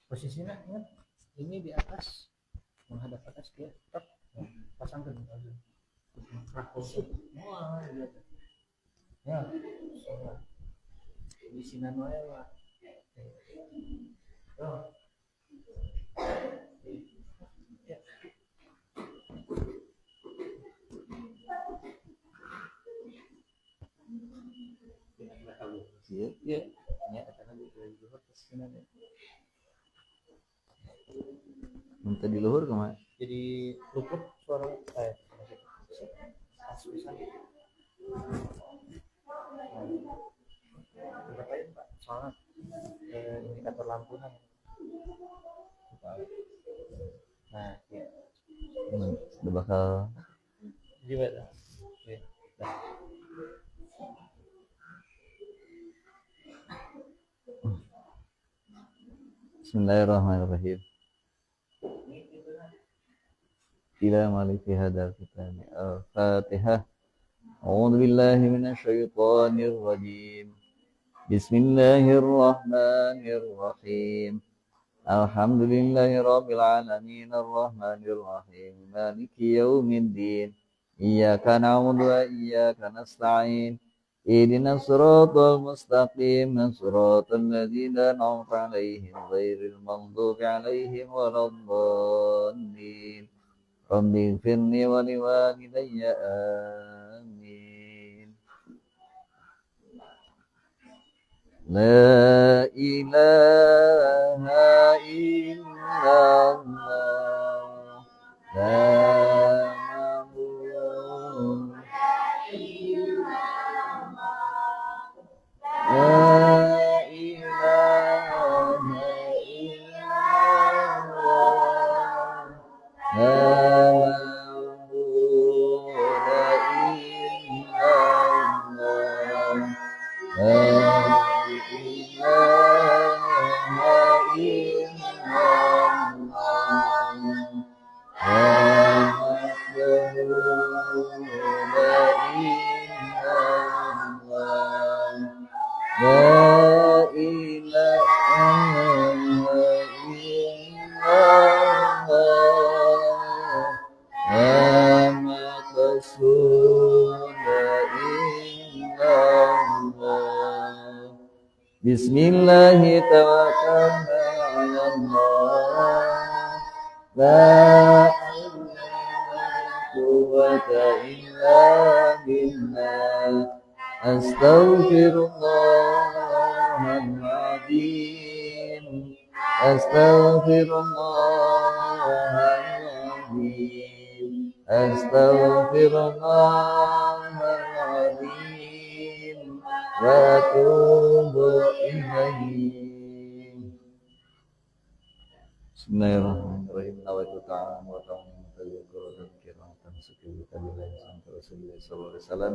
Posisinya ingat, ini di atas menghadap atas dia, tetap pasangkan aja. Wah, lihat. Ya, soalnya di sini wae lah. Oh, ya. Iya, iya. Ya, karena di luhur kesini. Minta di luhur kemana? Jadi luput suara saya. Bisa. Berapa Pak? Soalnya indikator lampu kan. Nah, ya. Udah bakal Gimana? Ya. Nah. Bismillahirrahmanirrahim. Ila maliki hadal kitab. Al-Fatihah. A'udzu billahi minasy syaithanir rajim. Bismillahirrahmanirrahim. Alhamdulillahirabbil alamin arrahmanir rahim maliki yaumiddin. Iyyaka na'budu wa iyyaka nasta'in. Ihdinas siratal mustaqim, siratal ladzina an'amta 'alaihim ghairil maghdubi 'alaihim waladdallin. Rabbi ighfirli wa liwalidayya amin. La ilaha illallah. La ma'budu. La ilaha illallah. La ma'budu illallah. La Bismillahi tawakkalna 'ala Allah. La quwwata illa billah. Astaghfirullahaladzim. Astaghfirullahaladzim. Astaghfirullahaladzim. Wa atubu ilaihi. Bismillahirrahmanirrahim. Nawaitu ta'ala wa ta'ala tadhkuru dzikran suki billahi sampai Rasulullah sallallahu alaihi wasallam.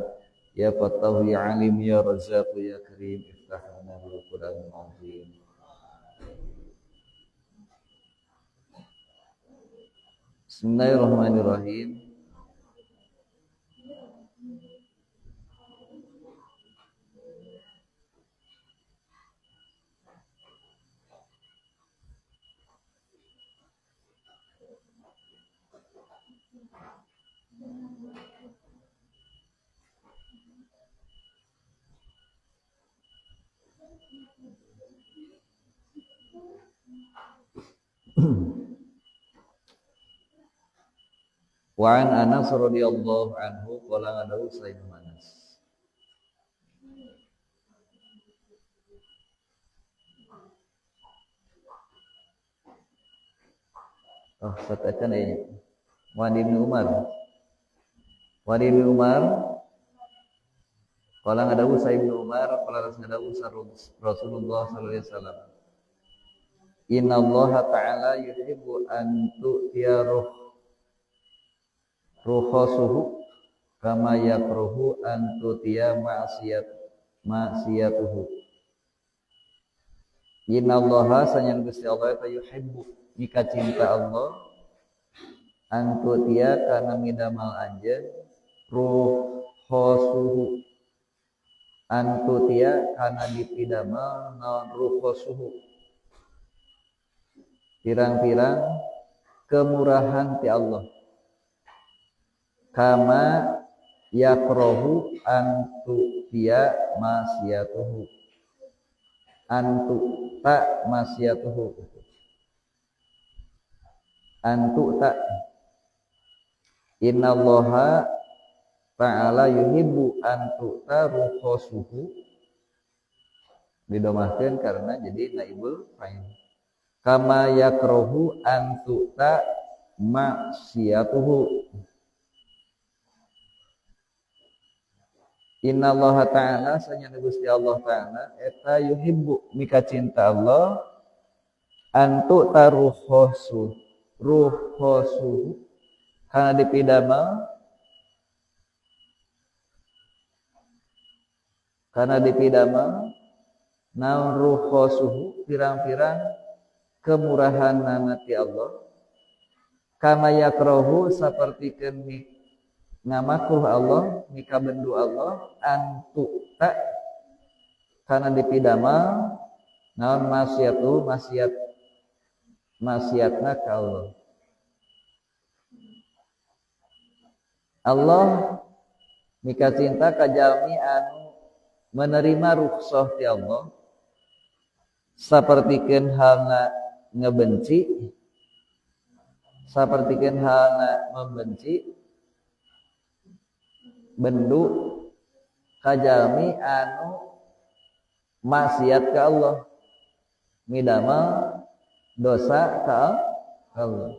Ya Fattahu ya Alim ya Razzaq ya Karim iftah lana bil Qur'anil azim. Bismillahirrahmanirrahim. Wa an Anas radhiyallahu anhu qala ngadawu Sayyidina Anas. Oh, satacan ya. Wa bin Umar. Wa bin Umar qala ngadawu Sayyidina Umar qala ngadawu Rasulullah sallallahu alaihi wasallam. Inna Allah ta'ala yuhibbu an tu'tiya ruhasuhu kama yakruhu an tu'tiya ma'siyatuhu. Inna Allah sanyan Gusti Allah ta yuhibbu jika cinta Allah an tu'tiya kana midamal anja ruhasuhu an tu'tiya kana dipidamal ruhasuhu pirang-pirang kemurahan ti Allah. Kama yakrohu antu tiya masyatuhu, antu tak masyatuhu, antu tak. Innallaha ta'ala yuhibbu antu taruhosuhu, didomahkan karena jadi naibul fa'il. Kama yakrohu antu tak masyatuhu. Innallaha ta'ala sanyana Gusti Allah ta'ala eta yuhibbu mika cinta Allah antu taruhosu ruhosuhu kana dipidamel naun ruhosuhu pirang-pirang kemurahan nanati Allah. Kama yakrohu sapertikeun ngamakruh Allah mika bendu Allah antu tak kana dipidamel naon maksiatu maksiatna ka Allah. Allah mika cinta ka jalmi anu menerima rukhsah ti Allah sapertikeun halna ngebenci, sapertikeun halna membenci, bendu kajalmi anu maksiat ka Allah, midamel dosa ka Allah.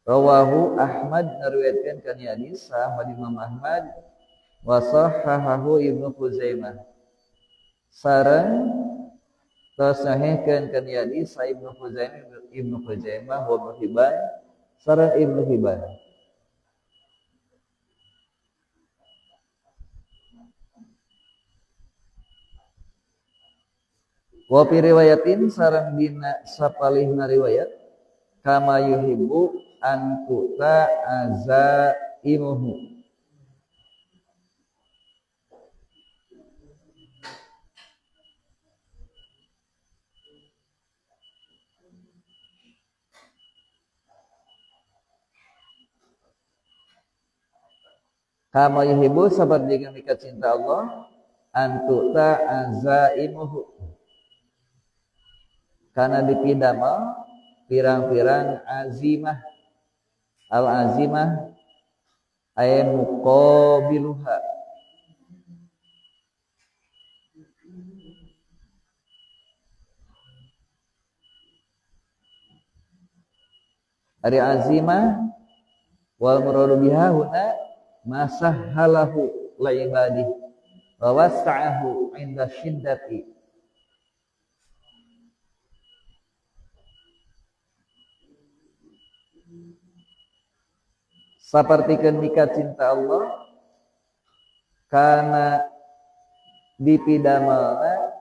Rawahu Ahmad ngariwayatkeun kana hadis Ahmad Imam Ahmad wa sahahahu Ibnu Khuzaimah. Sareng tasahihkeun kana hadis Ibnu Khuzaimah wa Ibnu Hibban sareng Ibnu Hibban. Wa fi riwayatin sareng dina sapalihna riwayat kama yuhibbu an tuta azaimuhu, kama yuhibbu saperti mika cinta Allah an tuta azaimuhu kana dipidamel pirang-pirang azimah. Al azimah ay muqabiluha, ari azimah wal muradu biha huna masahhalahu la ibadi wa wasa'ahu inda syiddati. Sapertikeun mika cinta Allah kana dipidamelna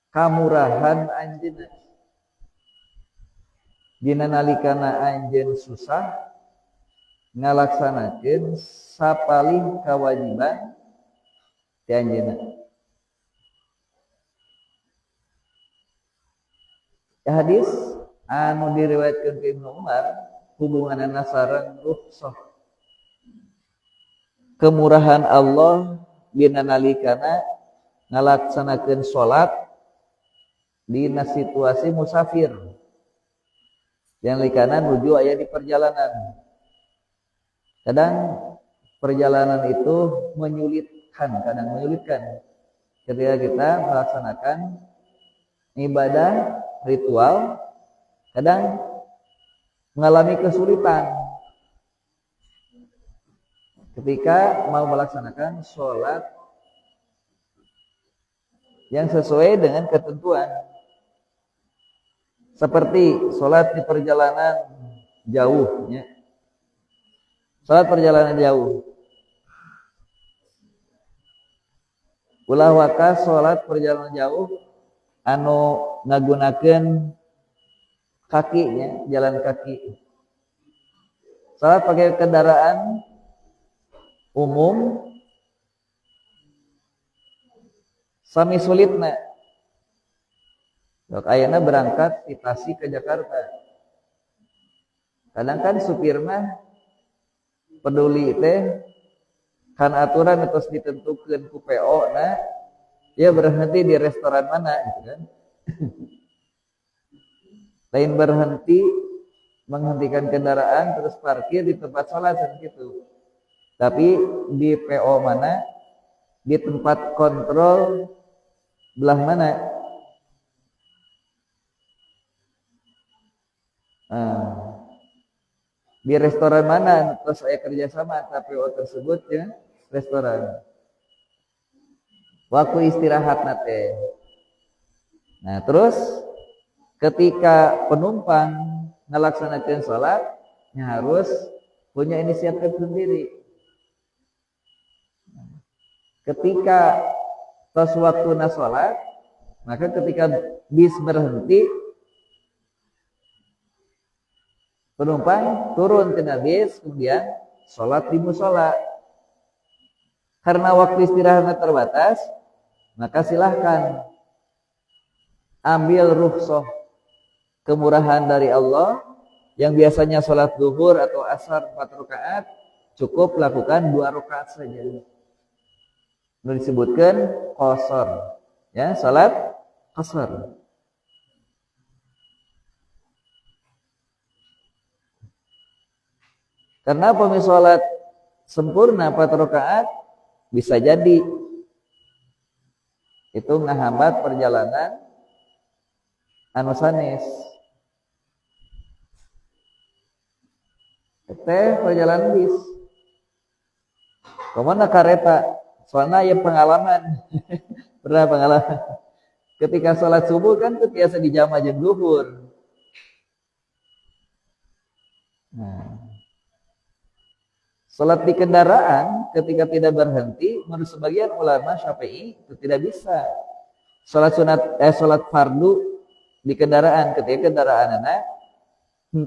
kamurahan anjeunna dina nalikana anjeun susah ngalaksanakeun sapalih kawajiban ti anjeunna. Hadis anu diriwayatkeun ku Ibnu Umar hubunganana sareng rukhsah kemurahan Allah dina nalikana ngalaksanakeun salat dina situasi musafir yang nalikana nuju aya di perjalanan. Kadang perjalanan itu menyulitkan, kadang menyulitkan ketika kita melaksanakan ibadah ritual, kadang mengalami kesulitan ketika mau melaksanakan sholat yang sesuai dengan ketentuan, seperti sholat di perjalanan jauh, ya. Sholat perjalanan jauh, ulah waka sholat perjalanan jauh anu ngagunakeun kakinya, jalan kaki. Salat pakai kendaraan umum sami sulitna Sok ayeuna berangkat di Tasik ke Jakarta. Kadang kan supir mah peduli teh kan aturan terus ditentukan ku PO na ya berhenti di restoran mana gitu kan. Lain berhenti menghentikan kendaraan terus parkir di tempat sholat gitu. Tapi di PO mana, di tempat kontrol belah mana. Di restoran mana terus saya kerjasama antara PO tersebut ya restoran. Waktu istirahat nate. Nah terus ketika penumpang melaksanakan sholat, harus punya inisiatif sendiri. Ketika tos waktu sholat, maka ketika bis berhenti, penumpang turun ke bis, kemudian sholat di musola. Karena waktu istirahatnya terbatas, maka silahkan ambil rukhsah kemurahan dari Allah yang biasanya sholat zuhur atau asar 4 rakaat, cukup lakukan 2 rakaat saja. Disebutkan qasar, ya, salat qasar. Karena pemi salat sempurna 4 rakaat bisa jadi itu ngahambat perjalanan anu sanes. Teh perjalanan bis. Kemana kareta? Soalnya ya pengalaman. Pernah pengalaman. Ketika sholat subuh kan itu biasa di jam zuhur. Nah, sholat di kendaraan ketika tidak berhenti, menurut sebagian ulama Syafi'i itu tidak bisa. Sholat fardu di kendaraan ketika kendaraan anak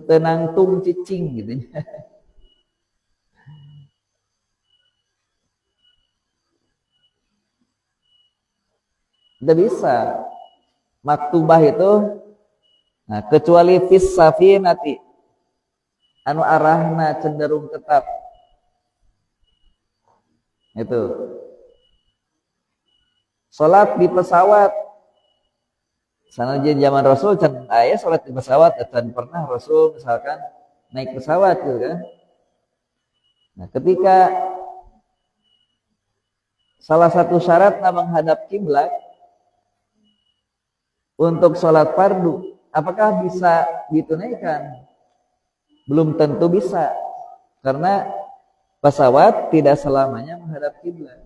tenang tung cicing gitu. Tidak bisa. Maktubah itu nah, kecuali fis safinati anu arahna cenderung tetap. Itu. Salat di pesawat. Sana zaman Rasul can aya salat di pesawat dan pernah Rasul misalkan naik pesawat gitu kan. Nah, ketika salah satu syarat menghadap kiblat untuk sholat fardu, apakah bisa ditunaikan? Belum tentu bisa, karena pesawat tidak selamanya menghadap kiblat.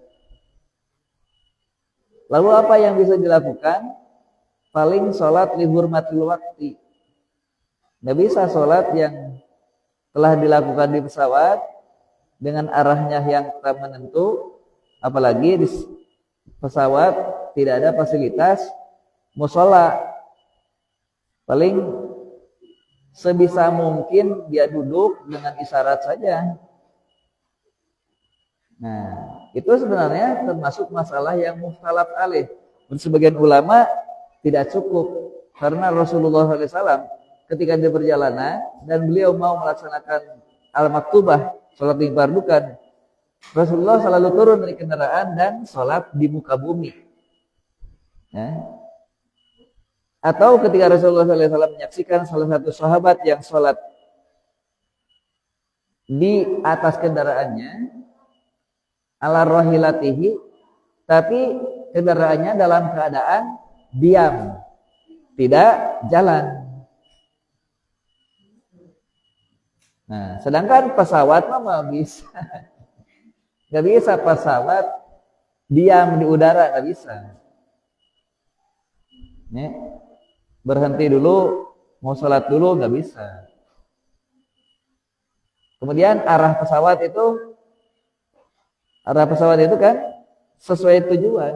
Lalu apa yang bisa dilakukan? Paling sholat lihurmatil wakti. Nggak bisa sholat yang telah dilakukan di pesawat dengan arahnya yang tak menentu, apalagi di pesawat tidak ada fasilitas musola. Paling sebisa mungkin dia duduk dengan isyarat saja. Nah, itu sebenarnya termasuk masalah yang mukhtalaf alaih. Sebagian ulama tidak cukup karena Rasulullah SAW ketika di perjalanan dan beliau mau melaksanakan al-maktubah, sholat difardukan, Rasulullah selalu turun dari kendaraan dan sholat di muka bumi. Ya. Atau ketika Rasulullah SAW menyaksikan salah satu sahabat yang sholat di atas kendaraannya, ala rahilatihi, tapi kendaraannya dalam keadaan diam, tidak jalan. Nah, sedangkan pesawat mah bisa. Gak bisa pesawat diam di udara, gak bisa. Nih, berhenti dulu, mau sholat dulu, gak bisa. Kemudian arah pesawat itu kan sesuai tujuan.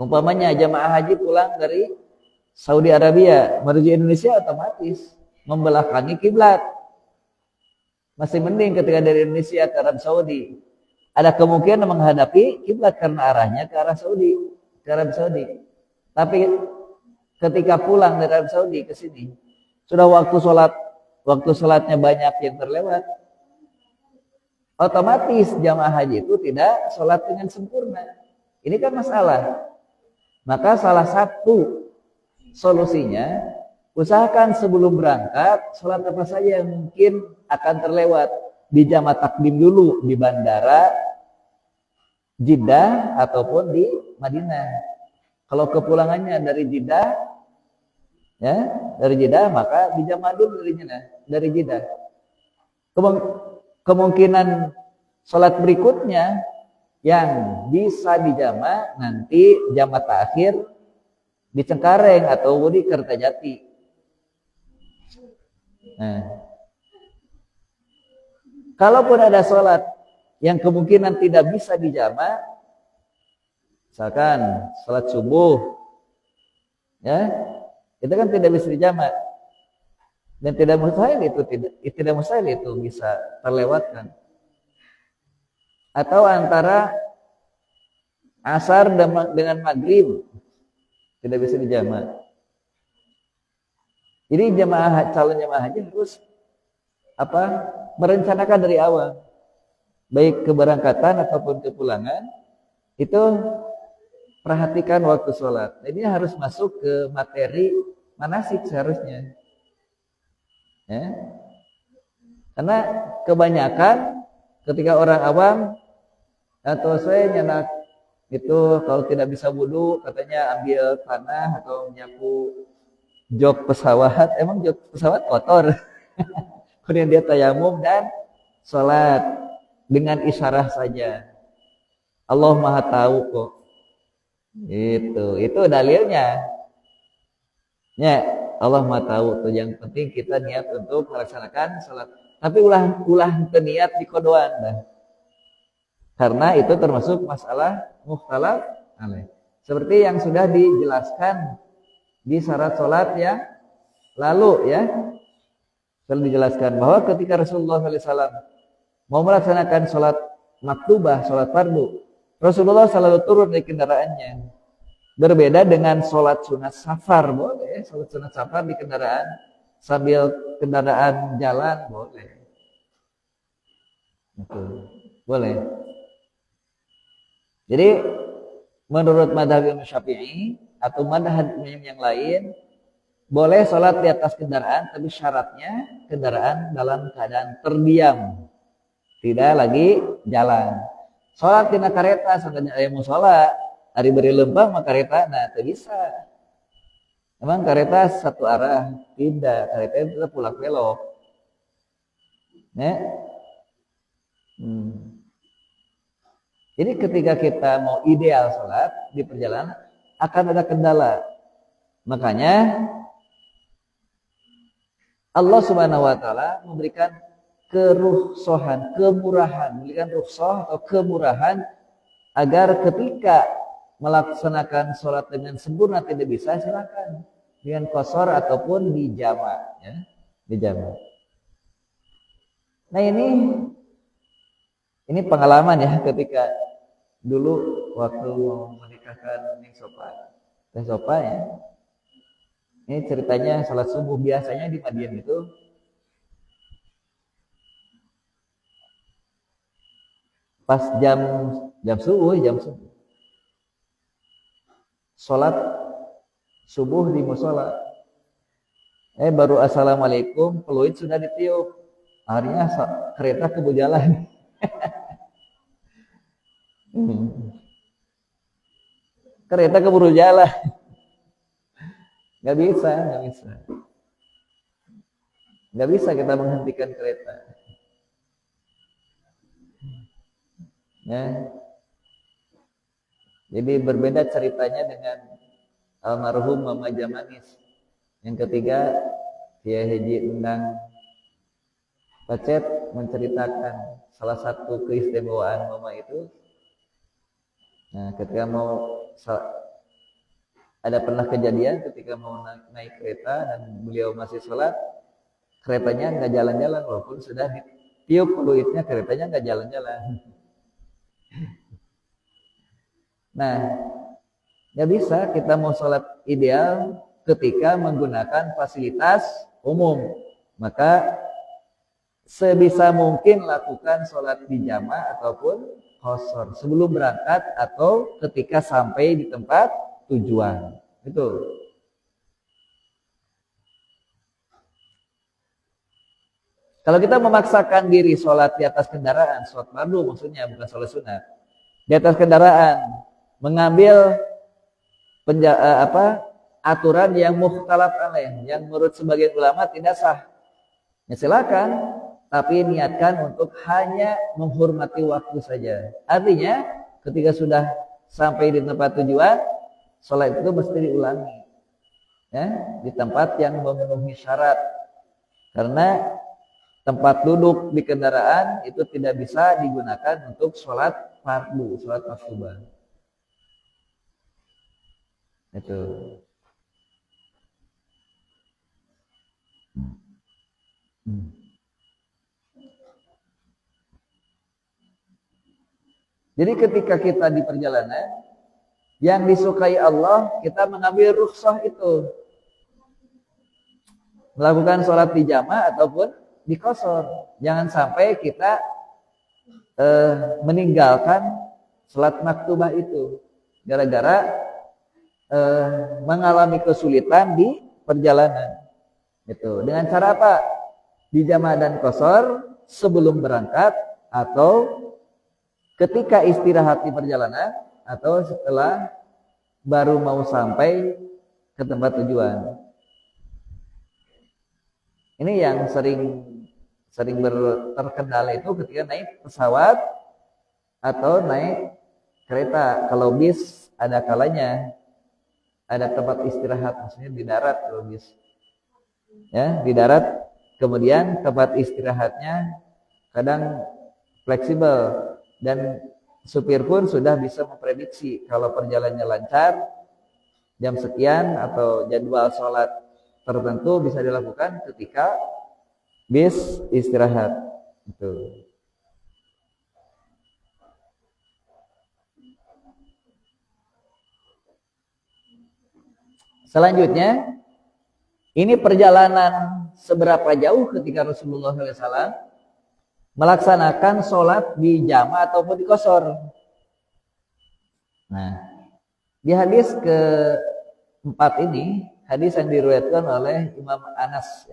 Umpamanya jamaah haji pulang dari Saudi Arabia menuju Indonesia, otomatis membelakangi kiblat. Masih mending ketika dari Indonesia ke Arab Saudi, ada kemungkinan menghadapi kiblat karena arahnya ke arah Saudi, ke Arab Saudi. Tapi ketika pulang dari Arab Saudi ke sini, sudah waktu sholatnya banyak yang terlewat, otomatis jamaah haji itu tidak sholat dengan sempurna. Ini kan masalah. Maka salah satu solusinya, usahakan sebelum berangkat sholat apa saja yang mungkin akan terlewat. Dijama takdim dulu di bandara Jeddah ataupun di Madinah. Kalau kepulangannya dari Jeddah, ya dari Jeddah, maka dijama dulu dari Jeddah. Kemungkinan sholat berikutnya yang bisa dijama nanti jama takhir di Cengkareng atau di Kertajati. Nah, kalaupun ada sholat yang kemungkinan tidak bisa dijama, misalkan sholat subuh, ya itu kan tidak bisa dijama dan tidak mustahil itu bisa terlewatkan. Atau antara asar dengan maghrib tidak bisa dijama. Jadi calon jamaah haji harus merencanakan dari awal, baik keberangkatan ataupun kepulangan, itu perhatikan waktu sholat. Ini harus masuk ke materi manasik seharusnya, ya. Karena kebanyakan ketika orang awam atau saya nyenak itu kalau tidak bisa wudu katanya ambil tanah atau menyapu jok pesawat. Emang jok pesawat kotor. Kemudian dia tayamum dan sholat dengan isyarah saja. Allah Maha tahu kok. Itu dalilnya. Ya, Allah Maha tahu tuh. Yang penting kita niat untuk melaksanakan sholat. Tapi ulah niat di kodoan dah. Karena itu termasuk masalah mukhtalaf alaih. Seperti yang sudah dijelaskan di syarat sholat yang lalu, ya. Telah dijelaskan bahwa ketika Rasulullah SAW mau melaksanakan sholat maktubah, sholat fardu, Rasulullah selalu turun dari kendaraannya. Berbeda dengan sholat sunat safar, boleh. Sholat sunat safar di kendaraan sambil kendaraan jalan, boleh. Boleh. Jadi menurut madhab Imam Syafi'i atau madhab yang lain, boleh sholat di atas kendaraan, tapi syaratnya kendaraan dalam keadaan terdiam, tidak lagi jalan. Sholat tina kareta, sampai ayah mau sholat, hari beri lempang mah kareta, nah tidak bisa. Emang kareta satu arah, tidak. Kareta itu pulang belok. Ya. Jadi ketika kita mau ideal sholat di perjalanan akan ada kendala. Makanya Allah Subhanahu wa taala memberikan keruhsohan, kemurahan, memberikan rukhsah atau kemurahan agar ketika melaksanakan sholat dengan sempurna tidak bisa, silakan dengan qasar ataupun dijama, ya, dijama. Nah ini pengalaman ya ketika dulu waktu mau menikahkan Neng Sopa ya. Ini ceritanya salat subuh, biasanya di Madiun itu pas jam subuh salat subuh di musola. Baru assalamualaikum, peluit sudah ditiup. Akhirnya kereta keburu jalan. Kereta keburu jalan. Nggak bisa kita menghentikan kereta. Ya. Jadi berbeda ceritanya dengan almarhum Mama Jamanis. Yang ketiga, Kiai Haji Endang Pacet menceritakan salah satu keistimewaan Mama itu. Nah, ketika ada pernah kejadian ketika mau naik kereta dan beliau masih sholat, keretanya nggak jalan-jalan walaupun sudah ditiup peluitnya, keretanya nggak jalan-jalan. Nah, Nggak bisa kita mau sholat ideal ketika menggunakan fasilitas umum. Maka sebisa mungkin lakukan sholat di jamaah ataupun qashar sebelum berangkat atau ketika sampai di tempat tujuan. Itu. Kalau kita memaksakan diri sholat di atas kendaraan, sholat fardu maksudnya bukan sholat sunat, di atas kendaraan mengambil aturan yang mukhtalaf alaih, yang menurut sebagian ulama tidak sah. Ya silakan, tapi niatkan untuk hanya menghormati waktu saja. Artinya, ketika sudah sampai di tempat tujuan, sholat itu mesti diulangi, ya, di tempat yang memenuhi syarat. Karena tempat duduk di kendaraan itu tidak bisa digunakan untuk sholat fardu, sholat maktubah. Itu. Jadi ketika kita di perjalanan, yang disukai Allah, kita mengambil rukhsah itu. Melakukan sholat di jamaah ataupun di qashar. Jangan sampai kita meninggalkan sholat maktubah itu. Gara-gara mengalami kesulitan di perjalanan. Itu. Dengan cara apa? Di jamaah dan qashar sebelum berangkat atau ketika istirahat di perjalanan atau setelah baru mau sampai ke tempat tujuan. Ini yang sering terkendala itu ketika naik pesawat atau naik kereta. Kalau bis ada kalanya ada tempat istirahat, maksudnya di darat kalau bis. Ya, di darat kemudian tempat istirahatnya kadang fleksibel dan supir pun sudah bisa memprediksi kalau perjalanannya lancar jam sekian atau jadwal sholat tertentu bisa dilakukan ketika bis istirahat. Itu. Selanjutnya, ini perjalanan seberapa jauh ketika Rasulullah SAW melaksanakan sholat di jamaah ataupun di qashar. Nah, di hadis keempat ini, hadis yang diriwayatkan oleh Imam Anas.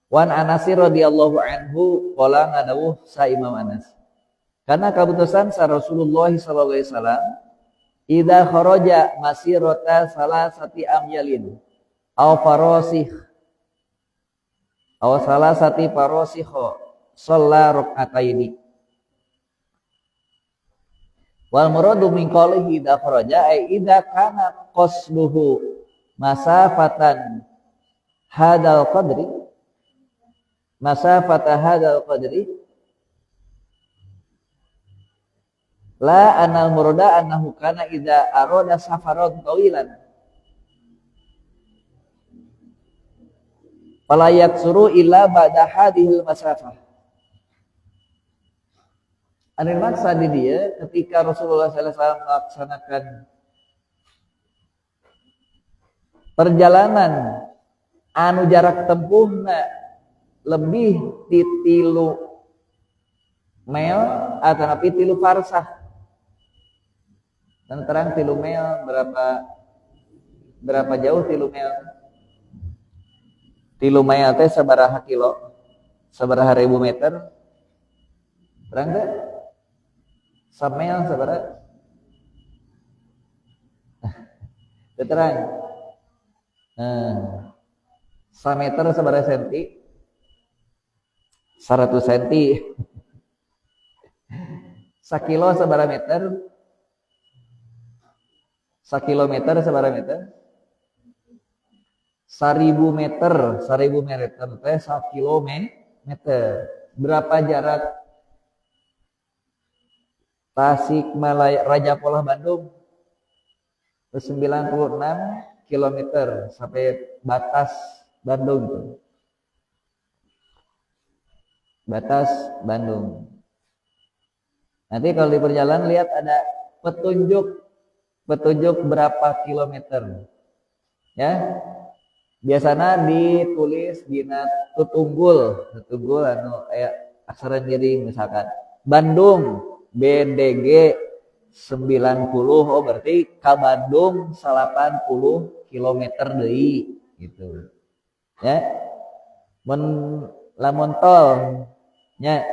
Wan Anasi radhiyallahu anhu qala ngadawuh sa Imam Anas. Karena keputusan sa Rasulullah sallallahu alaihi wasallam, idza kharaja masirata salasati amyalin aw farasih aw salasati farasikha shalla rak'ataini. Wal muradu min qawlihi idza kharaja ay idza kana qasduhu masafatan hadal qadri la anal murada annahu kana idza arada safaran tawilan fala yaksuru illa ba'da hadhil masafah. Ada maksa di dia ketika Rasulullah SAW melaksanakan perjalanan anu jarak tempuhna lebih di 3 mil atau napi 3 farsah. Dan terang 3 mil berapa jauh 3 mil? 3 mil teh sabaraha kilo? Sabaraha ribu meter? Terang teh? Samel sabaraha? Terang. 1 meter sabaraha senti? 100 senti. 1 kilo sabaraha meter? 1 kilometer sabaraha meter? 1000 meter, 1000 meter teh 1 kilometer. Berapa jarak Tasikmalaya Raja Polah Bandung? 96 kilometer sampai batas Bandung itu. Batas Bandung. Nanti kalau di perjalanan lihat ada petunjuk petunjuk berapa kilometer. Ya. Biasanya ditulis dina tutunggul anu aya aksara miring misalkan. Bandung BDG 90, oh berarti ka Bandung 80 kilometer deui gitu. Ya. Lamun tol nya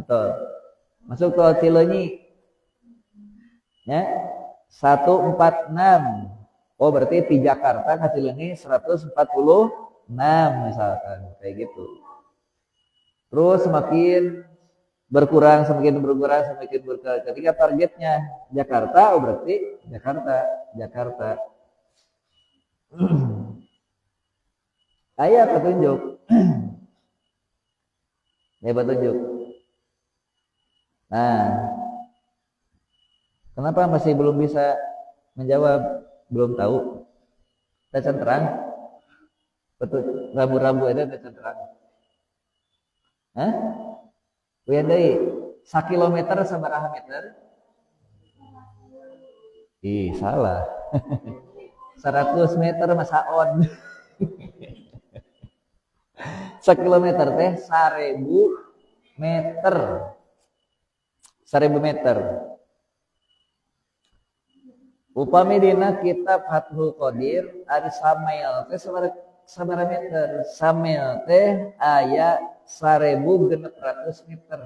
tol. Masuk tol Cileunyi. Ya. 146. Oh berarti di Jakarta ke Cileunyi 146 misalkan kayak gitu. Terus semakin berkurang semakin ketika targetnya Jakarta, oh berarti Jakarta. Aya petunjuk. Ya petunjuk. Nah, kenapa masih belum bisa menjawab? Belum tahu. Tecan terang. Betul, rambu-rambu ada tecan terang. Hah? Uyan deui, 1 kilometer sabaraha meter? Ih, salah. 100 meter masa on. 1 kilometer teh 1000 meter. 1000 meter. Upami dina kitab Fathul Qadir ada samail teh sabaraha meter? Samail teh aya 1600 meter.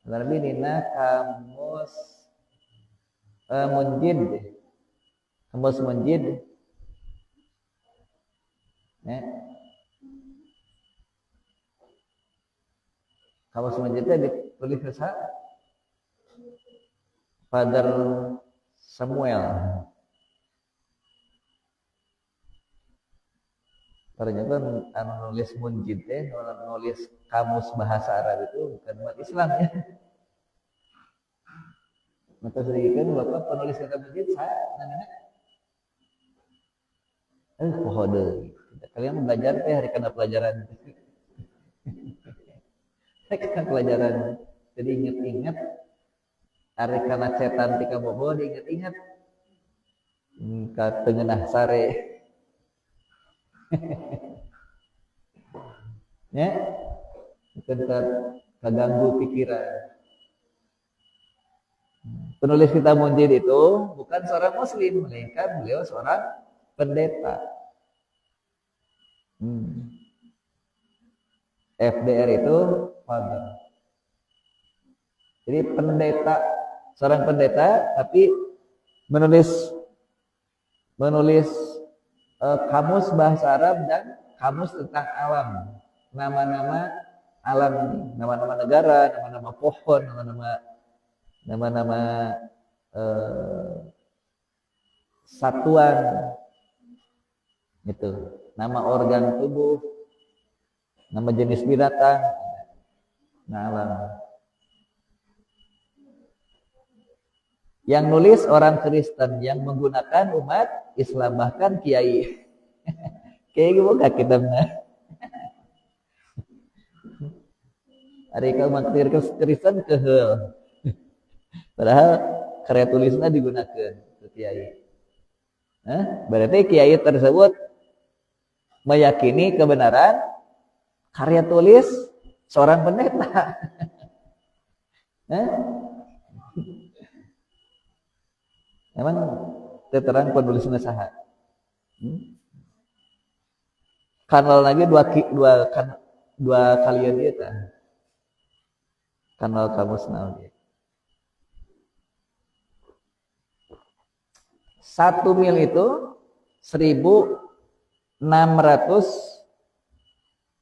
Berarti dina kamus Munjid. Kamus Munjid. Ya. Kamus Munjid teh ditulis sa Father Samuel. Ternyata anu nulis Munjid teh nulis kamus bahasa Arab itu bukan umat Islam ya. Maka sedikit bapak penulis kata Munjid saya namanya pohode. Kalian belajar teh hari kena pelajaran. Hari kena pelajaran. Jadi ingat-ingat hari kena cetan tika bobo diingat-ingat. Ka tengenah sare. Ya, bukan kaganggu pikiran. Penulis kitab Munjid itu bukan seorang muslim, melainkan beliau seorang pendeta. FDR itu father. Jadi pendeta, seorang pendeta tapi menulis kamus bahasa Arab dan kamus tentang alam, nama-nama alam, nama-nama negara, nama-nama pohon, nama-nama satuan, gitu, nama organ tubuh, nama jenis binatang, nah alam. Yang nulis orang Kristen yang menggunakan umat Islam, bahkan kiai. Kiai gimana kitabnya? Hari umat Kristen kehel. Padahal karya tulisnya digunakan kiai. Berarti kiai tersebut meyakini kebenaran karya tulis seorang pendeta. Emang terang penulisnya saha. Kanal lagi dua kalian dia ta. Kanal kamus naon dia. 1 mil itu 1600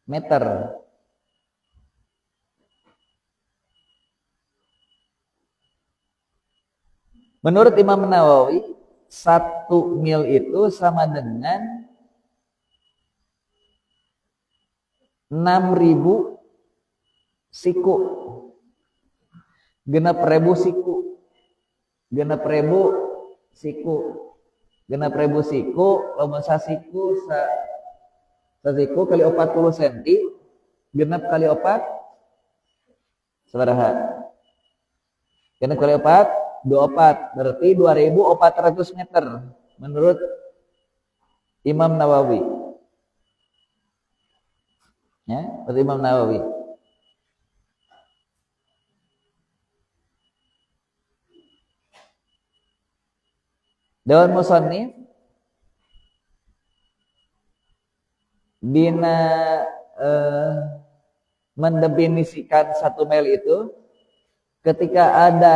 meter. Menurut Imam Nawawi, 1 mil itu sama dengan 6.000 siku. 6.000 siku. 6.000 siku. 6.000 siku, lamun sasiku kali 40 cm, 6 kali 4 sabaraha? 6 kali 4 24 berarti 2400 meter menurut Imam Nawawi. Ya, menurut Imam Nawawi. Daun musannif dina mendefinisikan 1 mil itu ketika ada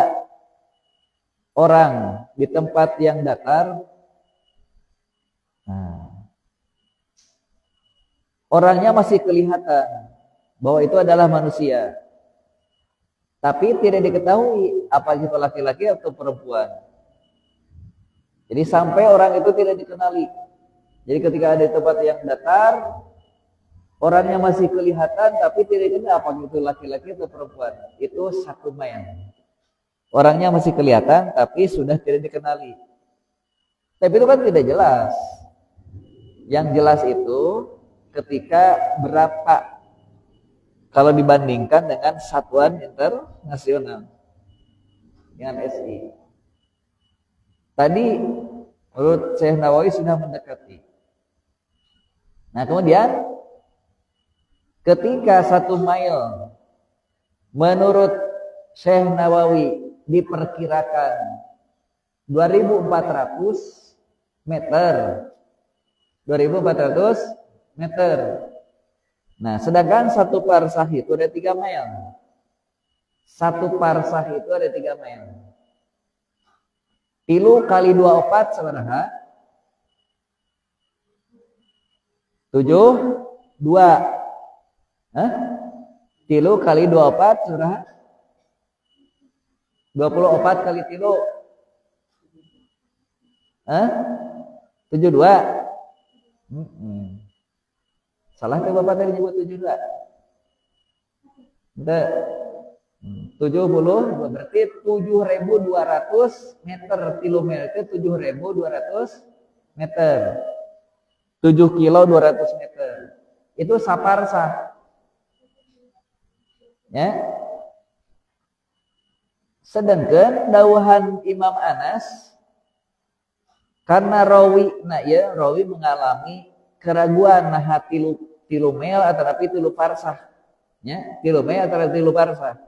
orang di tempat yang datar, orangnya masih kelihatan bahwa itu adalah manusia, tapi tidak diketahui apa itu laki-laki atau perempuan. Jadi sampai orang itu tidak dikenali. Jadi ketika ada tempat yang datar, orangnya masih kelihatan tapi tidak dikenal apa itu laki-laki atau perempuan. Itu 1 mil. Orangnya masih kelihatan tapi sudah tidak dikenali. Tapi itu kan tidak jelas. Yang jelas itu ketika berapa kalau dibandingkan dengan satuan internasional dengan SI. Tadi menurut Syekh Nawawi sudah mendekati. Nah kemudian ketika 1 mil menurut Syekh Nawawi diperkirakan 2400 meter. 2400 meter. Nah, sedangkan 1 parsah itu ada 3 mil. 1 parsah itu ada 3 mil. 3 kali 24 sabaraha? 7 2. Hah? 3 kali 24 sabaraha? 24 kali 3. Hah? 72. Salah ke Bapak tadi nyebut 72? Betul. 70 berarti 7.200 meter. Kilometer itu 7.200 meter. 7 kilo 200 meter. Itu saparsah. Ya. Sedangkan dawuhan Imam Anas karena rawi mengalami keraguan nah tilu mil atau tapi tilu parsah. Ya, tilu mil atau tilu parsah.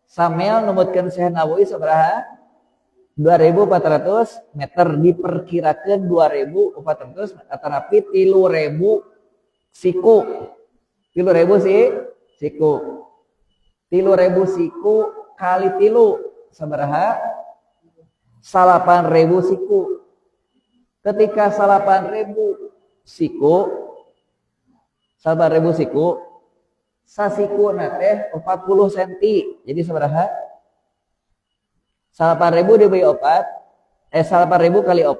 Samel numutkeun Syekh Nawawi sabaraha? 2400 meter, diperkirakan 2400 atau tapi 3000 siku. 3000 siku. 3000 siku kali 3 sabaraha? 8.000 siku. Ketika 8.000 siku, 8.000 siku, sasiku teh 40 cm. Jadi sabaraha? 8.000 dibagi 4, 8.000 kali 4,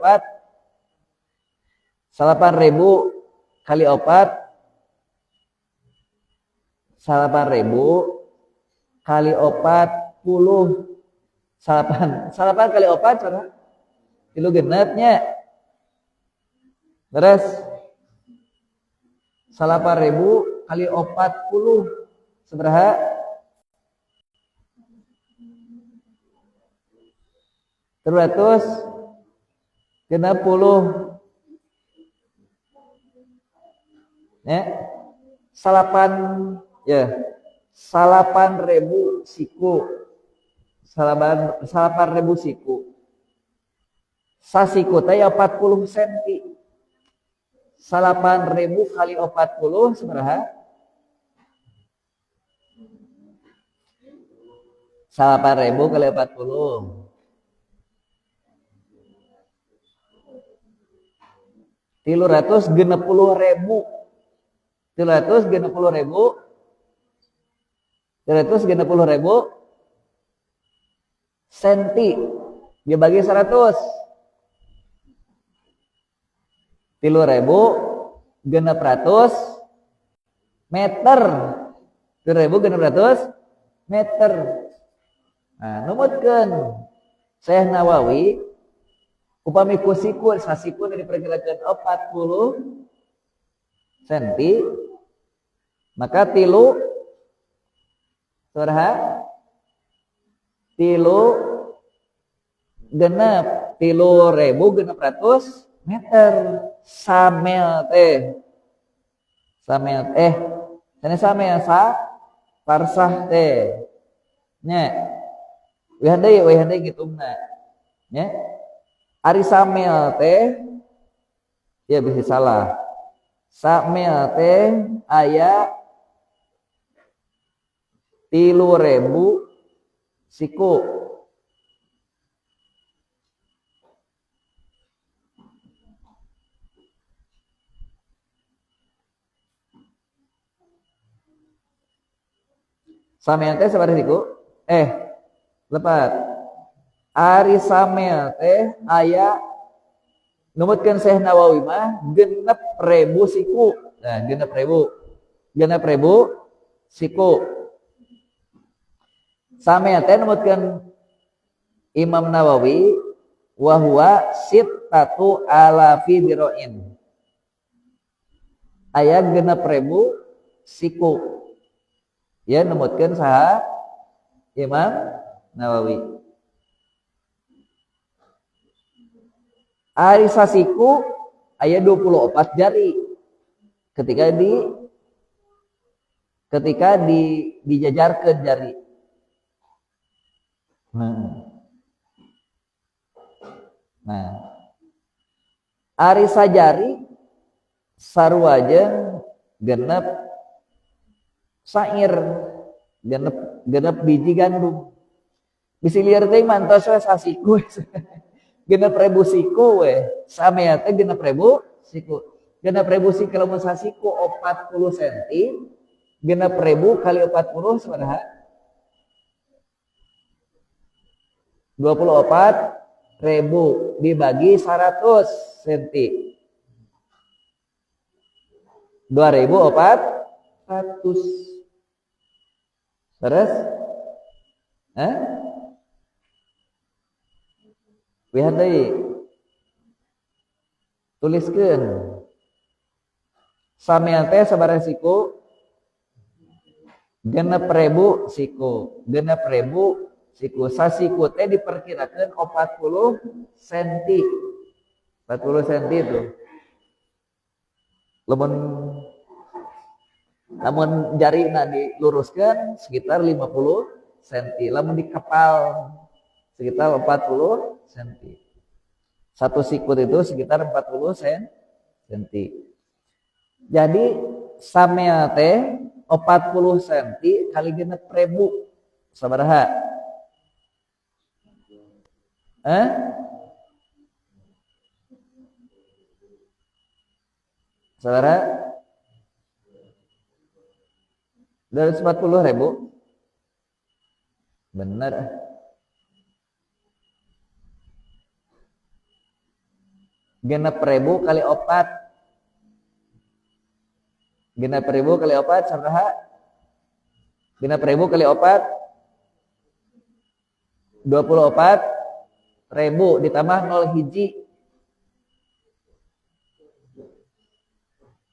8.000 kali 4, 8.000 kali 40, 8 kali 4 sabaraha? Tilu genepnya. Terus 8.000 kali 40 sabaraha? 360 ya 8 ya 8.000 siku 8.000 siku sasiku teh 40 cm 8.000 kali 40 sabaraha 8.000 kali 40 360.000 senti dia bagi 100 3.000 genep ratus meter 3.000 genep ratus meter. Nah numutkeun Syekh Nawawi upami ku sasiku diperkirakan 40 cm maka 3 sabaraha? 3 genep 3.600 meter. Samel teh sana samel sa parsah teh nya we handai ngitungna nya ari samel teh ya bisa salah. Samel teh aya 3.000 siku. Samel teh sabaraha siku? Lepat. Ari samel teh aya numutkeun Syekh Nawawi mah 6.000 siku. Nah, 6.000 siku. Samel teh numutkeun Imam Nawawi wa huwa sittatu alafi diroin. Aya 6.000 siku. Ya numutkeun saha Imam Nawawi. Ari sasiku aya 24 jari. Ketika dijajarkeun jari. Nah. Ari sajari sarua jeung genep sair, genep biji gandum. Bisi lieur teh mantos we sasiku. 6.000 siku we. Samea teh 6.000 siku. 6.000 siku lamun sasiku 40 cm. 6.000 kali 40 sabaraha? 24.000 dibagi 100 cm. 2.400. Terus? Lihat deui. Tuliskeun. Samea teh sabaraha siku? 6.000 siku. 6.000 siku. Sasiku teh diperkirakeun 40 cm. 40 cm itu. Lamun jarina diluruskan sekitar 50 cm. Lamun dikepal sekitar 40 cm. Satu sikut itu sekitar 40 cm. Jadi samea teh 40 cm kali 6.000 sabaraha? Sabaraha? 240.000. Bener. 6.000 kali 4. 6.000 kali 4 sabaraha? 6.000 kali 4 24.000 ditambah 0 hiji.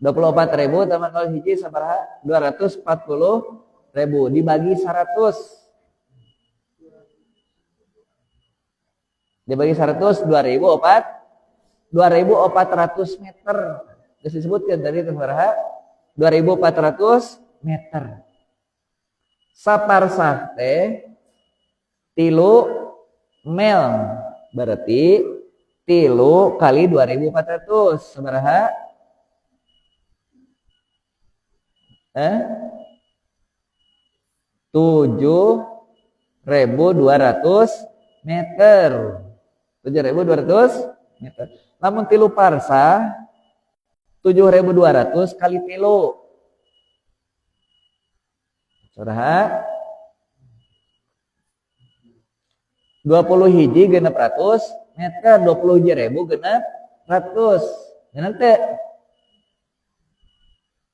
24.000 tambah 0 hiji sabaraha? 240.000 dibagi 100. Dibagi 100 2.400 meter. Geus disebutkeun tadi teh sabaraha? 2.400 meter. Saparsah teh 3 mil. Berarti 3 kali 2.400 sabaraha? 7.200 meter. 7.200 meter. Lamun 3 parsa 7.200 kali 3. Sabaraha? 20 hiji 600 meter. 20 hiji ribu 600. Genep teh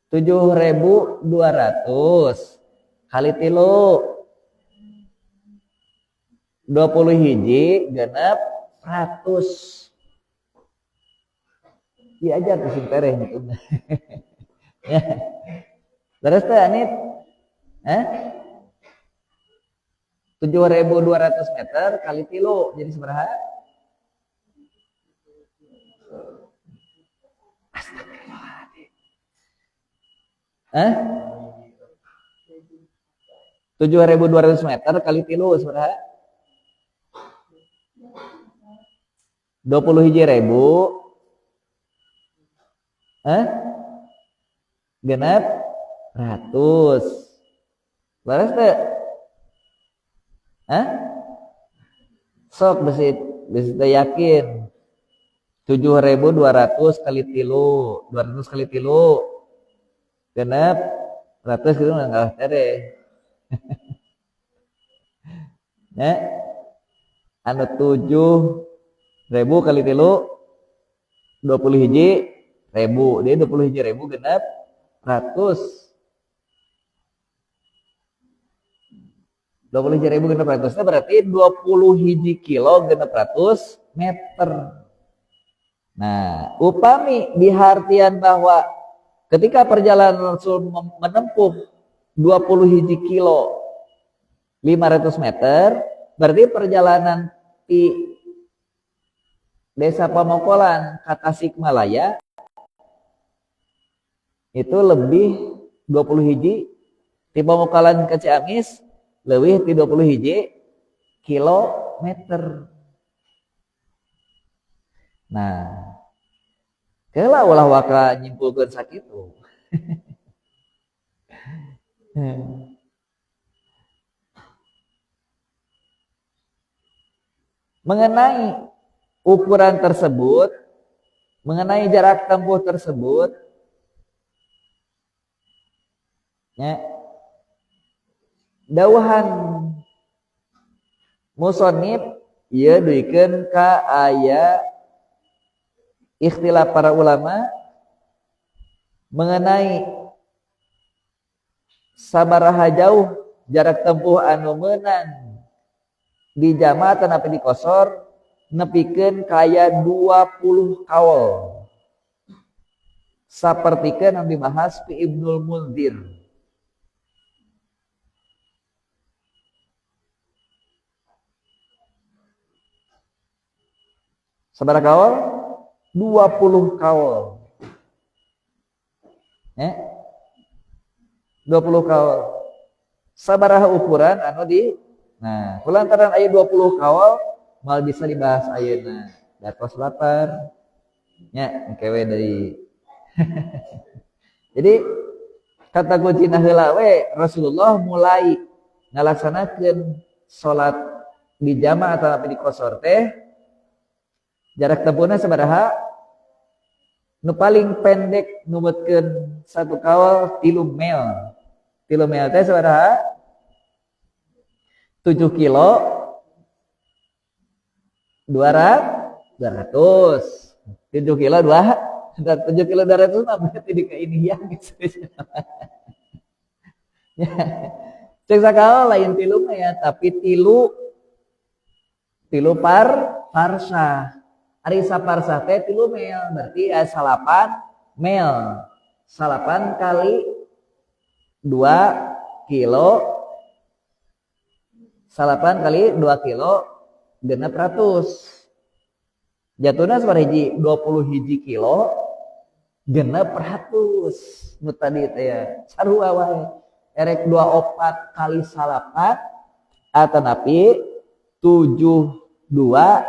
7.200 kali 3. 20 hiji 600. Diajar di sintereh gitu. Terus teh Anit, 7.200 meter kali tilu jadi sabaraha? Hah? 7.200 meter kali tilu sabaraha? 21.000. Hah? Genep ratus. Laras teh? Hah? Sok besi teh yakin. 7.200 kali tilu, 200 kali tilu. Genep ratus gitu enggak teh. Ya. Anu 7.000 kali tilu 21.000. Dia 21.000 genep ratus. 21.000 genep ratusnya berarti 21 kilo genep ratus meter. Nah, upami dihartian bahwa ketika perjalanan Rasul menempuh 21 kilo 500 meter, berarti perjalanan di Desa Pamokolan ke Tasikmalaya itu lebih 21 di Pamokolan ke Ciamis lebih di 21 kilometer. Nah, keula ulah waka nyimpulkeun sakitu. Mengenai ukuran tersebut, mengenai jarak tempuh tersebut, ya, dawuhan musonib ieu duikeun ka aya ikhtilaf para ulama mengenai sabaraha jauh jarak tempuh anu meunang di jama' atau napi di qosor nepikeun kaya 20 kaul. Sapertikeun anu dibahas fi Ibnul Munzir. Sabaraha kaul? 20 kaul. 20 kaul. Sabaraha ukuran anu di. Nah, kulantaran aya 20 kaul mal bisa dibahas ayeuna. Datos lapar. Nya engkewe deui. Jadi kata kuncina heula we Rasulullah mulai ngalaksanakeun salat di jama' atau di qosor teh jarak tempuhna sabaraha? Nu paling pendek numutkeun 1 kaul 3 mil. 3 mil teh sabaraha? 7 kilo 200 7 kilo 7 kilo 200 mah berarti di kainian gitu. Cek sakala lain tilu mah ya, tapi tilu parsah. Ari saparsah teh 3 mil, berarti ya 8 mil. 8 kali 2 kilo 8 kali 2 kilo genep ratus. Jatuhna sabaraha hiji? 21 kilo genep ratus. Nu tadi teh ya sarua wae. Erek 24 kali 8 atanapi 72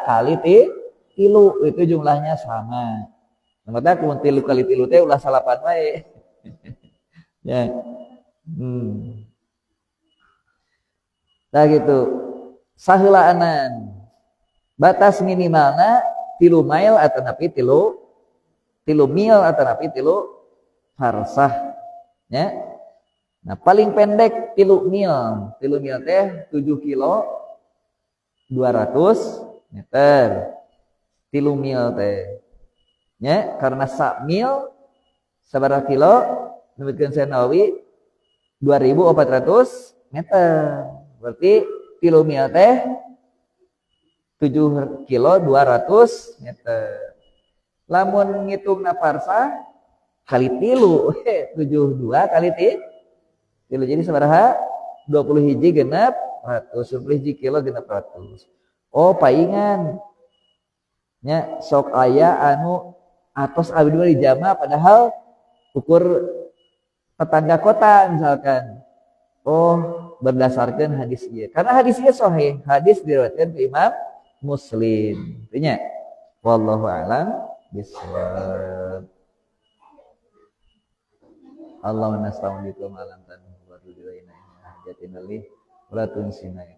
kali tilu itu jumlahnya sama. Namanya kun tilu kali tilu teh ulah 8 wae. Ya. Nah gitu. Saheulaan batas minimalna 3 mil atau napi 3 mil atau napi 3 farsah. Ya. Nah, paling pendek 3 mil. 3 mil teh 7 kilo 200 meter. 3 mil teh. Ya, karena sak mil sabaraha kilo numutkeun Syekh Nawawi 2400 meter. Berarti 3 mil teh 7 kilo 200 meter. Lamun ngitungna parsah kali 3 72 kali 3 jadi sabaraha 21 genep ratus, supli hiji kilo 600. Oh paingan nya sok aya anu atos abdi mah dijama padahal ukur tetangga kota misalkan. Oh berdasarkan hadis ieu. Karena hadis ieu sahih, hadis diriwayatkeun ku Imam Muslim. Nya wallahu a'lam bishawab. Allahumma nasta'inu bika ma lam tanhu wa tu'ina hajatina li wa la tunsina